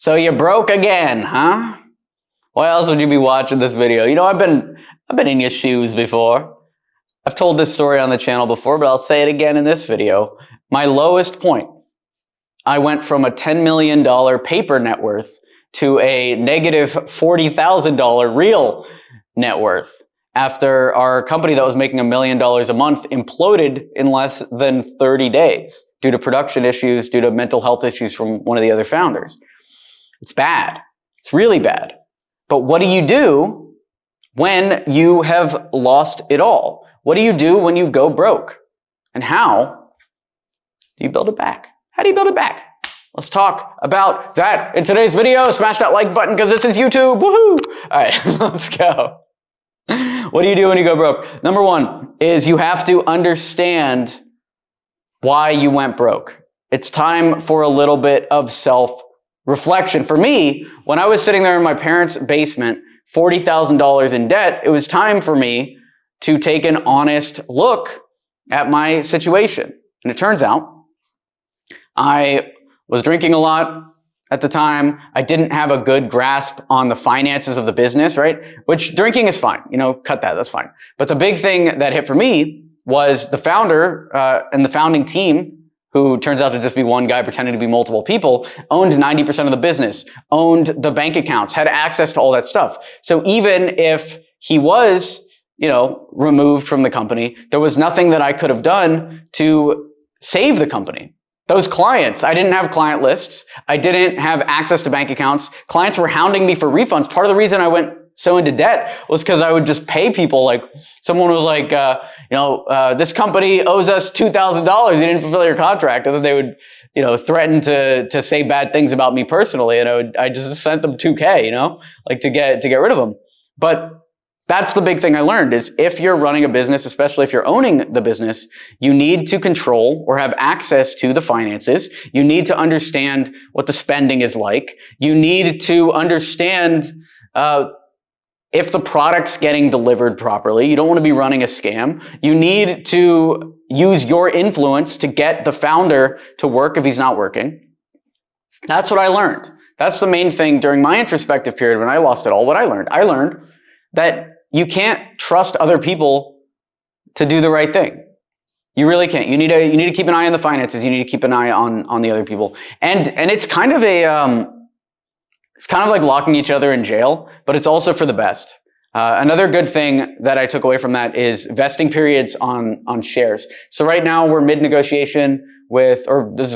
So you broke again, huh? Why else would you be watching this video? You know, I've been in your shoes before. I've told this story on the channel before, but I'll say it again in this video. My lowest point, I went from a $10 million paper net worth to a negative $40,000 real net worth after our company that was making $1 million a month imploded in less than 30 days due to production issues, due to mental health issues from one of the other founders. It's bad. It's really bad. But what do you do when you have lost it all? What do you do when you go broke? And how do you build it back? How do you build it back? Let's talk about that in today's video. Smash that like button because this is YouTube. Woohoo! All right, let's go. What do you do when you go broke? Number one is you have to understand why you went broke. It's time for a little bit of self-reflection. For me, when I was sitting there in my parents' basement, $40,000 in debt, it was time for me to take an honest look at my situation. And it turns out I was drinking a lot at the time. I didn't have a good grasp on the finances of the business, right? Which drinking is fine. You know, cut that. That's fine. But the big thing that hit for me was the founder and the founding team, who turns out to just be one guy pretending to be multiple people, owned 90% of the business, owned the bank accounts, had access to all that stuff. So even if he was, you know, removed from the company, there was nothing that I could have done to save the company. Those clients, I didn't have client lists. I didn't have access to bank accounts. Clients were hounding me for refunds. Part of the reason I went so into debt was because I would just pay people. Like someone was like, this company owes us $2,000. You didn't fulfill your contract. And then they would, you know, threaten to say bad things about me personally. And I just sent them $2K, you know, like to get rid of them. But that's the big thing I learned is if you're running a business, especially if you're owning the business, you need to control or have access to the finances. You need to understand what the spending is like. You need to understand if the product's getting delivered properly. You don't want to be running a scam. You need to use your influence to get the founder to work if he's not working. That's what I learned. That's the main thing during my introspective period when I lost it all. What I learned that you can't trust other people to do the right thing. You really can't. You need to keep an eye on the finances. You need to keep an eye on the other people. And it's kind of it's kind of like locking each other in jail, but it's also for the best. Another good thing that I took away from that is vesting periods on shares. So right now we're mid-negotiation with, or this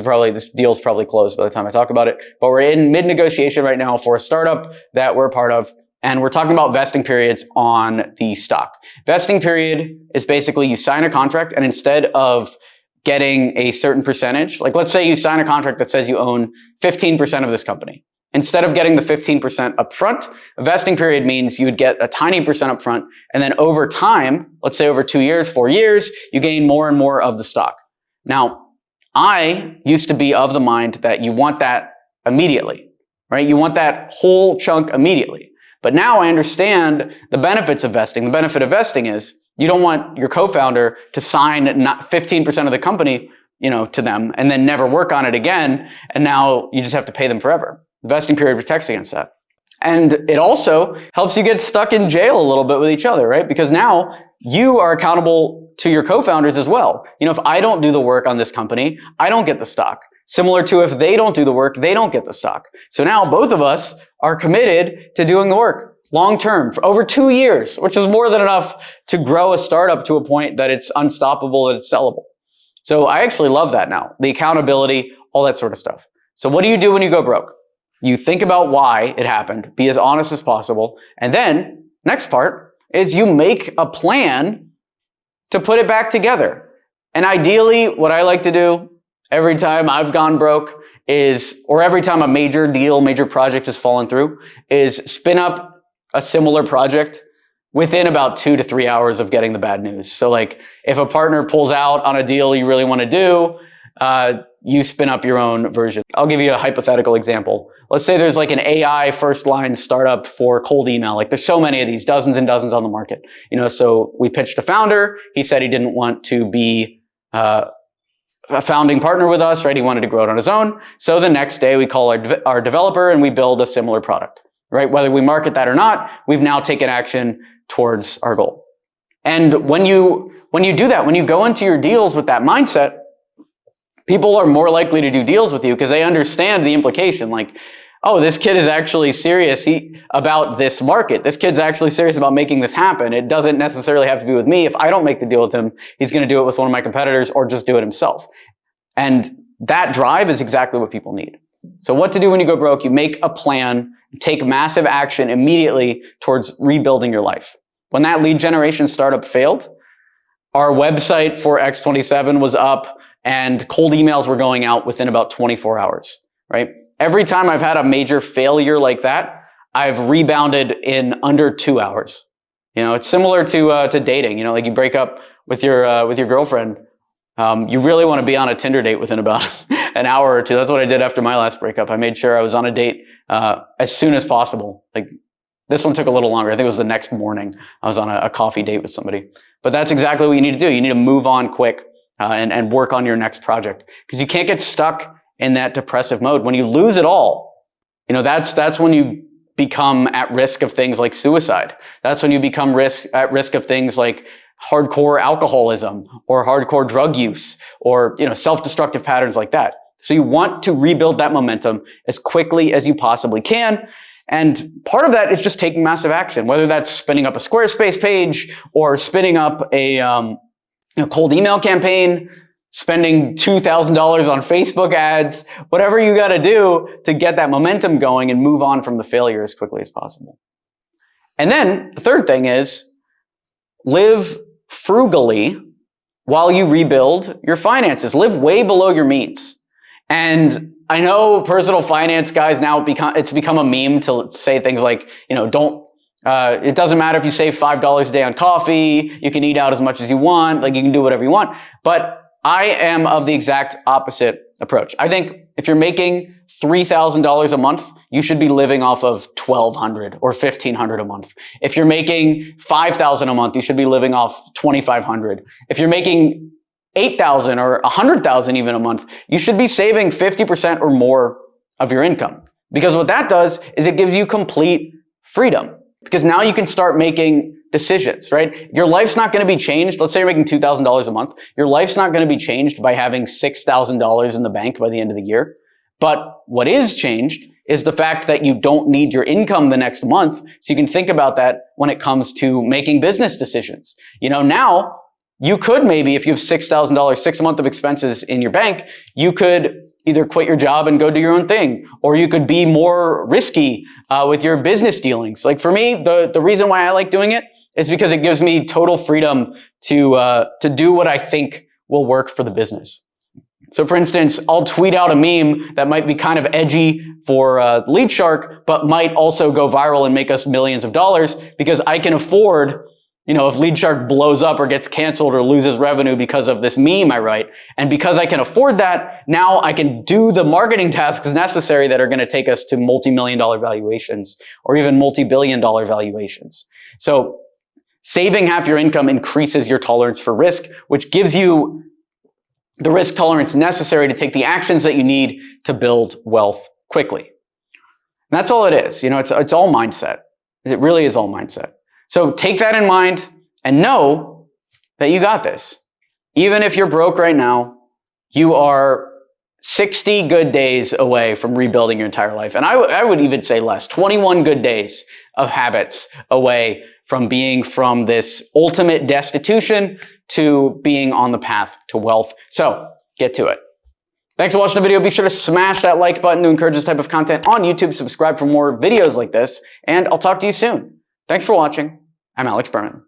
deal's probably closed by the time I talk about it, but we're in mid-negotiation right now for a startup that we're a part of. And we're talking about vesting periods on the stock. Vesting period is basically you sign a contract, and instead of getting a certain percentage, like let's say you sign a contract that says you own 15% of this company. Instead of getting the 15% up front, a vesting period means you would get a tiny percent up front, and then over time, let's say over 2 years, 4 years, you gain more and more of the stock. Now, I used to be of the mind that you want that immediately, right? You want that whole chunk immediately. But now I understand the benefits of vesting. The benefit of vesting is you don't want your co-founder to sign not 15% of the company, you know, to them and then never work on it again. And now you just have to pay them forever. The vesting period protects against that. And it also helps you get stuck in jail a little bit with each other, right? Because now you are accountable to your co-founders as well. You know, if I don't do the work on this company, I don't get the stock. Similar to if they don't do the work, they don't get the stock. So now both of us are committed to doing the work long term for over 2 years, which is more than enough to grow a startup to a point that it's unstoppable and it's sellable. So I actually love that now. The accountability, all that sort of stuff. So what do you do when you go broke? You think about why it happened, be as honest as possible. And then next part is you make a plan to put it back together. And ideally, what I like to do every time I've gone broke is, or every time a major deal, major project has fallen through, is spin up a similar project within about 2 to 3 hours of getting the bad news. So like if a partner pulls out on a deal you really want to do, you spin up your own version. I'll give you a hypothetical example. Let's say there's like an AI first line startup for cold email. Like there's so many of these, dozens and dozens on the market. You know, so we pitched a founder. He said he didn't want to be a founding partner with us, right? He wanted to grow it on his own. So the next day we call our developer and we build a similar product, right? Whether we market that or not, we've now taken action towards our goal. And when you do that, when you go into your deals with that mindset, people are more likely to do deals with you because they understand the implication. Like, oh, this kid is actually serious about this market. This kid's actually serious about making this happen. It doesn't necessarily have to be with me. If I don't make the deal with him, he's going to do it with one of my competitors or just do it himself. And that drive is exactly what people need. So what to do when you go broke? You make a plan, take massive action immediately towards rebuilding your life. When that lead generation startup failed, our website for X27 was up and cold emails were going out within about 24 hours, right? Every time I've had a major failure like that, I've rebounded in under 2 hours. You know, it's similar to dating. You know, like you break up with your girlfriend, you really want to be on a Tinder date within about an hour or two. That's what I did after my last breakup. I made sure I was on a date as soon as possible. Like this one took a little longer. I think it was the next morning. I was on a coffee date with somebody. But that's exactly what you need to do. You need to move on quick and work on your next project because you can't get stuck in that depressive mode. When you lose it all, you know, that's when you become at risk of things like suicide. That's when you become at risk of things like hardcore alcoholism or hardcore drug use or, you know, self-destructive patterns like that. So you want to rebuild that momentum as quickly as you possibly can. And part of that is just taking massive action, whether that's spinning up a Squarespace page or spinning up a cold email campaign, spending $2,000 on Facebook ads, whatever you got to do to get that momentum going and move on from the failure as quickly as possible. And then the third thing is live frugally while you rebuild your finances. Live way below your means. And I know personal finance guys now it's become a meme to say things like, you know, it doesn't matter if you save $5 a day on coffee, you can eat out as much as you want, like you can do whatever you want. But I am of the exact opposite approach. I think if you're making $3,000 a month, you should be living off of $1,200 or $1,500 a month. If you're making $5,000 a month, you should be living off $2,500. If you're making $8,000 or $100,000 even a month, you should be saving 50% or more of your income. Because what that does is it gives you complete freedom. Because now you can start making decisions, right? Your life's not going to be changed. Let's say you're making $2,000 a month. Your life's not going to be changed by having $6,000 in the bank by the end of the year. But what is changed is the fact that you don't need your income the next month. So you can think about that when it comes to making business decisions. You know, now you could maybe, if you have $6,000, 6 months of expenses in your bank, you could either quit your job and go do your own thing, or you could be more risky with your business dealings. Like for me, the reason why I like doing it is because it gives me total freedom to do what I think will work for the business. So for instance, I'll tweet out a meme that might be kind of edgy for leadsark, but might also go viral and make us millions of dollars because I can afford, you know, if leadsark blows up or gets canceled or loses revenue because of this meme I write. And because I can afford that, now I can do the marketing tasks necessary that are going to take us to multi-million-dollar valuations or even multi-billion-dollar valuations. So saving half your income increases your tolerance for risk, which gives you the risk tolerance necessary to take the actions that you need to build wealth quickly. And that's all it is. You know, it's all mindset. It really is all mindset. So take that in mind and know that you got this. Even if you're broke right now, you are 60 good days away from rebuilding your entire life. And I would even say less, 21 good days of habits away from being from this ultimate destitution to being on the path to wealth. So get to it. Thanks for watching the video. Be sure to smash that like button to encourage this type of content on YouTube. Subscribe for more videos like this, and I'll talk to you soon. Thanks for watching. I'm Alex Berman.